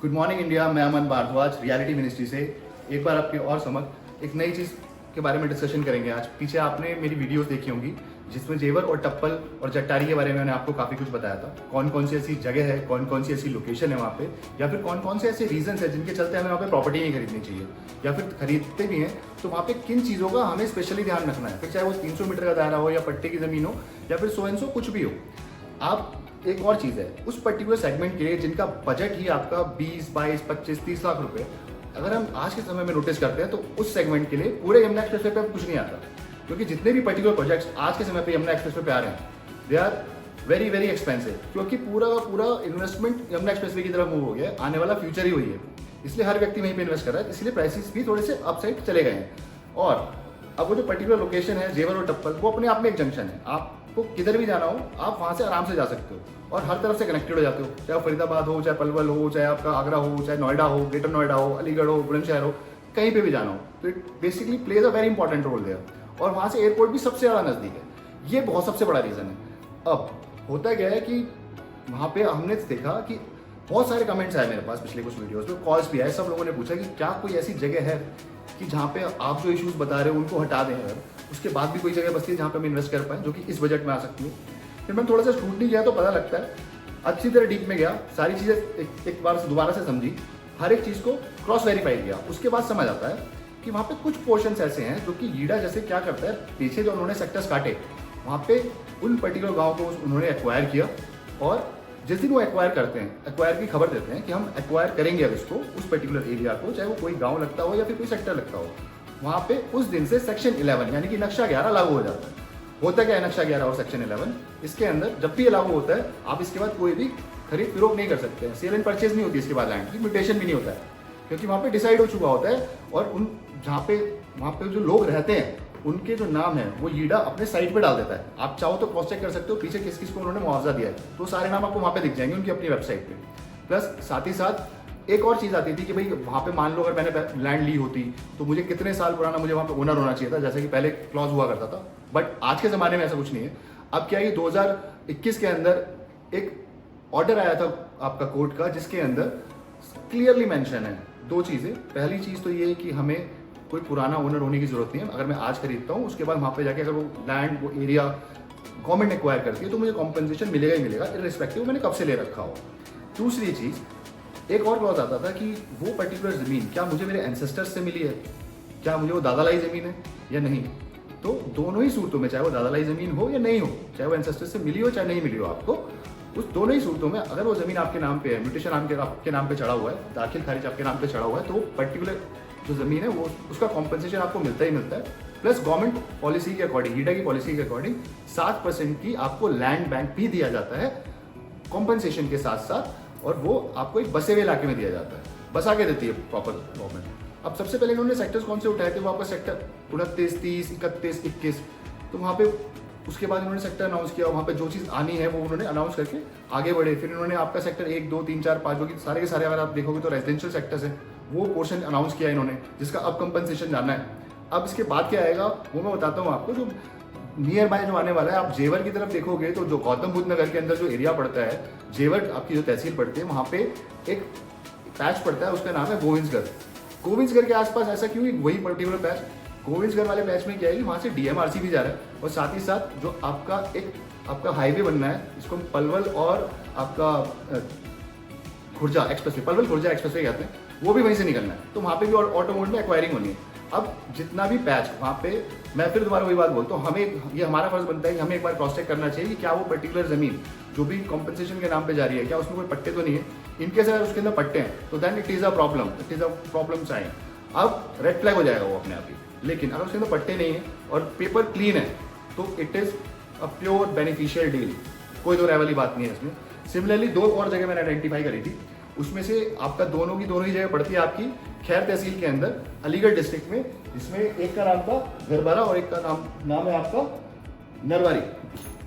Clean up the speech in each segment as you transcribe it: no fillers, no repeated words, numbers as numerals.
Good morning India. मैं अमन Bhardwaj reality ministry से एक बार आपके और समझ एक नई चीज़ के बारे में डिस्कशन करेंगे। आज पीछे आपने मेरी वीडियोस देखी होंगी जिसमें जेवर और टप्पल और जट्टारी के बारे में मैंने आपको काफ़ी कुछ बताया था। कौन कौन सी ऐसी जगह है, कौन कौन सी ऐसी लोकेशन है वहाँ पे, या फिर कौन कौन से ऐसे रीजंस है जिनके चलते हमें वहाँ पे प्रॉपर्टी नहीं खरीदनी चाहिए, या फिर खरीदते भी हैं तो वहाँ पे किन चीज़ों का हमें स्पेशली ध्यान रखना है। फिर चाहे वो 300 मीटर का दायरा हो या पट्टे की ज़मीन हो या फिर सो एंड सो कुछ भी हो। आप एक और चीज़ है उस पर्टिकुलर सेगमेंट के लिए जिनका बजट ही आपका 20, 22, 25, 30 लाख रुपए, अगर हम आज के समय में नोटिस करते हैं तो उस सेगमेंट के लिए पूरे यमुना एक्सप्रेसवे पे कुछ नहीं आता, क्योंकि जितने भी पर्टिकुलर प्रोजेक्ट्स आज के समय पे यमुना एक्सप्रेसवे पे आ रहे हैं they are very very expensive, क्योंकि पूरा का पूरा इन्वेस्टमेंट यमुना एक्सप्रेसवे की तरफ मूव हो गया है। आने वाला फ्यूचर ही वही है, इसलिए हर व्यक्ति वहीं पे इन्वेस्ट कर रहा है, इसलिए प्राइसेस भी थोड़े से अपसाइड चले गए हैं। और अब वो जो पर्टिकुलर लोकेशन है जेवर और टप्पल, वो अपने आप में एक जंक्शन है। आपको किधर भी जाना हो आप वहाँ से आराम से जा सकते हो और हर तरफ से कनेक्टेड हो जाते हो, चाहे फरीदाबाद हो, चाहे पलवल हो, चाहे आपका आगरा हो, चाहे नोएडा हो, ग्रेटर नोएडा हो, अलीगढ़ हो, बुलंदशहर हो, कहीं पे भी जाना हो तो it basically plays a very important role there. और वहाँ से एयरपोर्ट भी सबसे ज़्यादा नज़दीक है, ये बहुत सबसे बड़ा रीज़न है। अब होता क्या है कि वहाँ पे हमने देखा कि बहुत सारे कमेंट्स आए मेरे पास पिछले कुछ वीडियोस में, कॉल्स भी आए, सब लोगों ने पूछा कि क्या कोई ऐसी जगह है कि जहाँ पे आप जो इश्यूज बता रहे हो उनको हटा दें, अगर उसके बाद भी कोई जगह बचती है जहाँ पे हम इन्वेस्ट कर पाएँ जो कि इस बजट में आ सकती है। फिर मैंने थोड़ा सा स्क्रूटनी किया तो पता लगता है, अच्छी तरह डीप में गया, सारी चीज़ें एक बार दोबारा से समझी, हर एक चीज़ को क्रॉस वेरीफाई किया, उसके बाद समझ आता है कि वहाँ पे कुछ पोर्शंस ऐसे हैं जो कि ईडा जैसे क्या करता है, पीछे जो उन्होंने सेक्टर्स काटे वहाँ पे उन पर्टिकुलर गाँव को उन्होंने एक्वायर किया, और जिस दिन वो एक्वायर करते हैं, एक्वायर की खबर देते हैं कि हम एक्वायर करेंगे अब इसको, उस पर्टिकुलर एरिया को, चाहे वो कोई गांव लगता हो या फिर कोई सेक्टर लगता हो, वहाँ पे उस दिन से सेक्शन 11 यानी कि नक्शा 11 लागू हो जाता है। होता क्या है नक्शा 11 और सेक्शन 11, इसके अंदर जब भी ये लागू होता है आप इसके बाद कोई भी खरीद फरोख्त नहीं कर सकते हैं, सेल एंड परचेज नहीं होती इसके बाद, लैंड की म्यूटेशन भी नहीं होता है, क्योंकि वहाँ पे डिसाइड हो चुका होता है। और उन जहाँ पे वहाँ पे जो लोग रहते हैं उनके जो नाम है वो ईडा अपने साइट पे डाल देता है। आप चाहो तो क्रॉस चेक कर सकते हो पीछे किस किस को उन्होंने मुआवजा दिया है, तो सारे नाम आपको वहाँ पे दिख जाएंगे उनकी अपनी वेबसाइट पे। प्लस साथ ही साथ एक और चीज़ आती थी कि भाई वहाँ पे मान लो अगर मैंने लैंड ली होती तो मुझे कितने साल पुराना मुझे वहाँ पे ओनर होना चाहिए था, जैसे कि पहले क्लॉज हुआ करता था। बट आज के ज़माने में ऐसा कुछ नहीं है। अब क्या है, 2021 के अंदर एक ऑर्डर आया था आपका कोर्ट का जिसके अंदर क्लियरली मेंशन है दो चीज़ें। पहली चीज़ तो ये है कि हमें कोई पुराना ओनर होने की जरूरत नहीं है। अगर मैं आज खरीदता हूँ उसके बाद वहाँ पे जाके अगर वो लैंड वो एरिया गवर्नमेंट एक्वायर करती है तो मुझे कॉम्पनसेशन मिलेगा ही मिलेगा, इर्रिस्पेक्टिव मैंने कब से ले रखा हो। दूसरी चीज़, एक और क्लॉज आता था कि वो पर्टिकुलर ज़मीन क्या मुझे मेरे एंसेस्टर्स से मिली है, क्या मुझे वो दादा लाई ज़मीन है या नहीं। तो दोनों ही सूरतों में, चाहे वो दादा लाई ज़मीन हो या नहीं हो, चाहे वो एंसेस्टर्स से मिली हो चाहे नहीं मिली हो, आपको उस दोनों ही सूरतों में अगर वो ज़मीन आपके नाम पे है, म्यूटेशन आपके नाम पे चढ़ा हुआ है, दाखिल खारिज आपके नाम पे चढ़ा हुआ है, तो पर्टिकुलर जो ज़मीन है वो उसका कॉम्पनसेशन आपको मिलता ही मिलता है। प्लस गवर्नमेंट पॉलिसी के अकॉर्डिंग, ईडा की पॉलिसी के अकॉर्डिंग 7% की आपको लैंड बैंक भी दिया जाता है कॉम्पनसेशन के साथ साथ, और वो आपको एक बसे हुए इलाके में दिया जाता है, बसा के देती है प्रॉपर गवर्नमेंट। अब सबसे पहले इन्होंने सेक्टर्स कौन से उठाए थे, वो आपका सेक्टर 29, 30, 31, 21, तो वहाँ पे उसके बाद इन्होंने सेक्टर अनाउंस किया, वहाँ पे जो चीज़ आनी है वो उन्होंने अनाउंस करके आगे बढ़े। फिर इन्होंने आपका सेक्टर 1, 2, 3, 4, 5 जो कि सारे के सारे अगर आप देखोगे तो रेजिडेंशियल सेक्टर्स है, वो पोर्शन अनाउंस किया इन्होंने जिसका अब कंपनसेशन जाना है। अब इसके बाद क्या आएगा वो मैं बताता हूँ आपको। जो नियर बाय जो आने वाला है, आप जेवर की तरफ देखोगे तो जो गौतम बुद्ध नगर के अंदर जो एरिया पड़ता है, जेवर आपकी जो तहसील पड़ती है, वहाँ पे एक पैच पड़ता है, उसका नाम है गोविंदगढ़। गोविंदगढ़ के आसपास ऐसा क्यों, वही पर्टिकुलर पैच गोविंदगढ़ वाले पैच में क्या है कि वहाँ से डीएमआरसी भी जा रहा है, और साथ ही साथ जो आपका हाईवे बनना है, इसको पलवल और आपका खुर्जा एक्सप्रेसवे, पलवल खुर्जा एक्सप्रेसवे कहते हैं, वो भी वहीं से निकलना है, तो वहाँ पे भी ऑटोमोबाइल में एक्वायरिंग होनी है। अब जितना भी पैच वहाँ पे, मैं फिर दोबारा वही बात बोलता हूँ, हमें ये हमारा फर्ज बनता है कि हमें एक बार क्रॉस चेक करना चाहिए कि क्या वो पर्टिकुलर ज़मीन जो भी कॉम्पनसेशन के नाम पे जा रही है, क्या उसमें कोई पट्टे तो नहीं है। इनकेस अगर उसके अंदर पट्टे हैं तो then it is a problem sign, अब रेड फ्लैग हो जाएगा वो अपने आप ही। लेकिन अगर उसके अंदर पट्टे नहीं है और पेपर क्लीन है तो it is a pure beneficial deal, कोई दो राय वाली बात नहीं है इसमें। सिमिलरली 2 और जगह मैंने आइडेंटिफाई करी थी, उसमें से आपका दोनों ही जगह पड़ती है आपकी खैर तहसील के अंदर अलीगढ़ डिस्ट्रिक्ट में, जिसमें एक का नाम था गरबरा और एक का नाम है आपका नरवारी।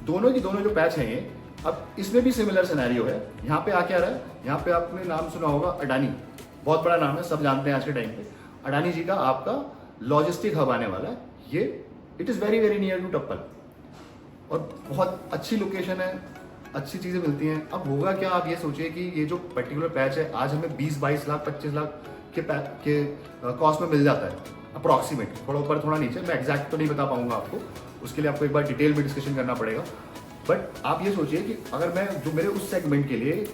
दोनों जो पैच हैं ये, अब इसमें भी सिमिलर सिनेरियो है। यहाँ पे आ क्या रहा है, यहाँ पे आपने नाम सुना होगा अडानी, बहुत बड़ा नाम है, सब जानते हैं आज के टाइम पे। अडानी जी का आपका लॉजिस्टिक हब आने वाला है, ये it is very very near to टप्पल और बहुत अच्छी लोकेशन है, अच्छी चीज़ें मिलती हैं। अब होगा क्या, आप ये सोचिए कि ये जो पर्टिकुलर पैच है आज हमें 20-22 लाख 25 लाख के कॉस्ट में मिल जाता है अप्रॉक्सीमेट, थोड़ा ऊपर थोड़ा नीचे, मैं एग्जैक्ट तो नहीं बता पाऊंगा आपको, उसके लिए आपको एक बार डिटेल में डिस्कशन करना पड़ेगा। बट आप ये सोचिए कि अगर मैं जो मेरे उस सेगमेंट के लिए,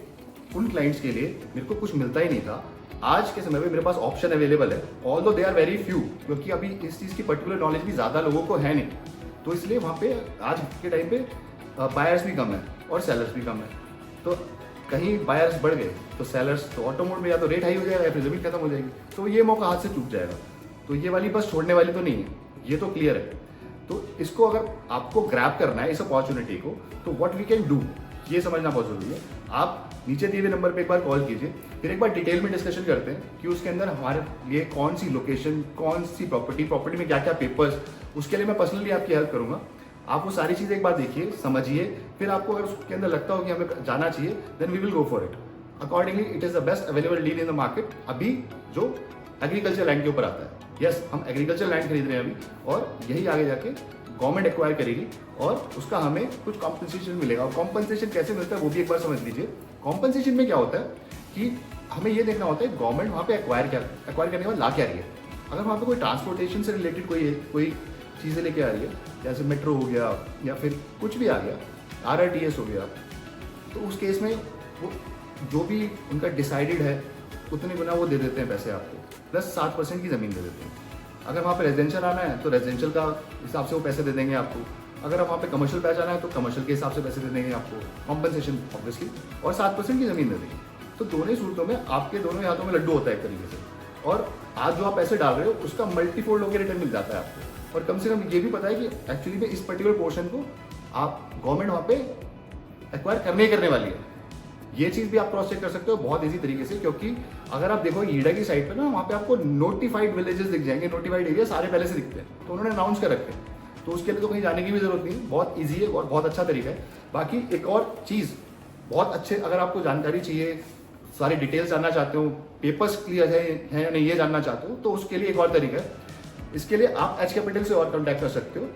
उन क्लाइंट्स के लिए मेरे को कुछ मिलता ही नहीं था, आज के समय में मेरे पास ऑप्शन अवेलेबल है, although they are very few, क्योंकि अभी इस चीज़ की पर्टिकुलर नॉलेज भी ज़्यादा लोगों को है नहीं, तो इसलिए वहाँ पे आज के टाइम पे बायर्स भी कम है और सेलर्स भी कम है। तो कहीं बायर्स बढ़ गए तो सेलर्स तो ऑटो मोड में या तो रेट हाई हो जाएगा या फिर जमीन खत्म हो जाएगी, तो ये मौका हाथ से चूक जाएगा। तो ये वाली बस छोड़ने वाली तो नहीं है, ये तो क्लियर है। तो इसको अगर आपको ग्रैब करना है इस अपॉर्चुनिटी को, तो व्हाट वी कैन डू ये समझना बहुत जरूरी है। आप नीचे दिए हुए नंबर पे एक बार कॉल कीजिए, फिर एक बार डिटेल में डिस्कशन करते हैं कि उसके अंदर हमारे लिए कौन सी लोकेशन, कौन सी प्रॉपर्टी में क्या क्या पेपर्स, उसके लिए मैं पर्सनली आपकी हेल्प करूंगा। आप वो सारी चीज़ें एक बार देखिए, समझिए, फिर आपको अगर उसके अंदर लगता हो कि हमें जाना चाहिए, then we will go for it accordingly. It is the best available deal in the market अभी जो एग्रीकल्चर लैंड के ऊपर आता है। यस, हम एग्रीकल्चर लैंड खरीद रहे हैं अभी, और यही आगे जाके गवर्नमेंट एक्वायर करेगी और उसका हमें कुछ कॉम्पनसेशन मिलेगा। और कॉम्पनसेशन कैसे मिलता है वो भी एक बार समझ लीजिए। कॉम्पनसेशन में क्या होता है कि हमें ये देखना होता है गवर्नमेंट वहाँ पे एक्वायर करने के बाद ला क्या रही है। अगर वहाँ पे कोई ट्रांसपोर्टेशन से रिलेटेड कोई चीज़ें लेके आ रही है, जैसे मेट्रो हो गया या फिर कुछ भी आ गया, RRTS हो गया, तो उस केस में वो जो भी उनका डिसाइडेड है उतने गुना वो दे देते हैं पैसे आपको, प्लस 7% की ज़मीन दे देते हैं। अगर वहाँ पे रेजिडेंशियल आना है तो रेजिडेंशियल का हिसाब से वो पैसे दे देंगे आपको। अगर वहाँ पे कमर्शियल पैच आना है तो कमर्शियल के हिसाब से पैसे दे देंगे आपको, कॉम्पनसेशन ऑब्वियसली, और 7% की ज़मीन दे देंगे। तो दोनों ही सूरतों में आपके दोनों हाथों में लड्डू होता है एक तरीके से, और आज जो आप पैसे डाल रहे हो उसका मल्टीफोल्ड होकर रिटर्न मिल जाता है आपको। और कम से कम ये भी पता है कि एक्चुअली में इस पर्टिकुलर पोर्शन को आप गवर्नमेंट वहाँ पे एक्वायर करने वाली है। ये चीज़ भी आप क्रॉस चेक कर सकते हो बहुत इजी तरीके से, क्योंकि अगर आप देखो ईडा की साइट पे ना, वहाँ पे आपको नोटिफाइड विलेजेस दिख जाएंगे, नोटिफाइड एरिया सारे पहले से दिखते हैं, तो उन्होंने अनाउंस कर रखे हैं। तो उसके लिए तो कहीं जाने की भी जरूरत नहीं, बहुत ईजी है और बहुत अच्छा तरीका है। बाकी एक और चीज़ बहुत अच्छे, अगर आपको जानकारी चाहिए, सारी डिटेल्स जानना चाहते हो, पेपर्स क्लियर है या नहीं ये जानना चाहते हो, तो उसके लिए एक और तरीका है। इसके लिए आप एच कैपिटल से और कॉन्टैक्ट कर सकते हो।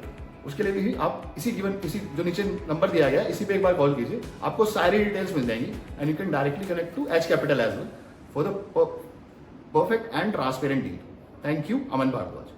उसके लिए भी आप इसी जो नीचे नंबर दिया गया है इसी पे एक बार कॉल कीजिए, आपको सारी डिटेल्स मिल जाएंगी and you can directly connect to H capital as well for the perfect and transparent deal. Thank you, Aman Bhardwaj.